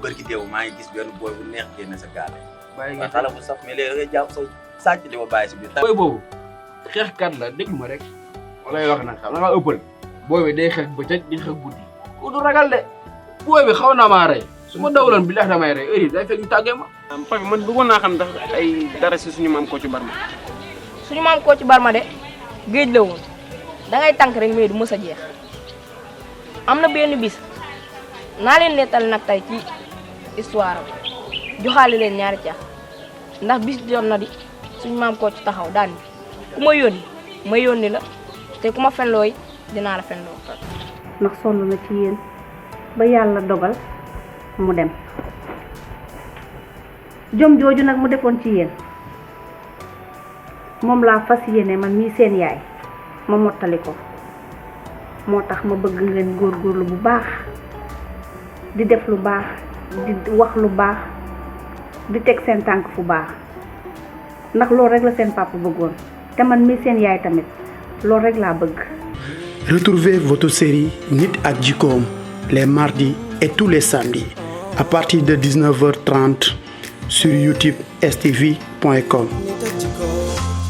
bërki déew maa ngi gis benn booy bu neex génn sa gaale. bàyyi nga xale bu saf mais léegi da ngay jàpp sa sàcc di ma bàyyi si biir. booy boobu xeexkat la déglu ma rek wala wax nag xam nga ëppal booy bi day xeex bëccëg di xeex guddi ku du ragal de booy bi xaw na maa rey su ma dawloon bi leex damay rey heure yi day fekk ñu tàggee ma. Papi man bëggoon naa xam ndax ay dara si suñu maam Kocc Barma. suñu maam Kocc Barma de géej la woon da ngay tànk rek mais du mës a jeex am na benn bis naa leen nettali nag tey ci histoire am joxaale leen ñaari caax ndax bis jot na di suñu maam Kocc taxaw daan ni ku ma yónni la te ku ma fenlooy dinaa la fenloo. ndax sonn na ci yéen ba yàlla dogal mu dem jom jooju nag mu defoon ci yéen moom laa fas yéene man mii seen yaay ma mottali ko moo tax ma bëgg ngeen góorgóorlu bu baax di def lu baax di wax lu baax di teg seen tànk fu baax ndax loolu rek la seen papa bëggoon te man mii seen yaay tamit loolu rek laa bëgg. Retrouvez votre série Nit ak Jikkoom les mardis et tous les samedis à partir de 19h30 sur youtube stv.com.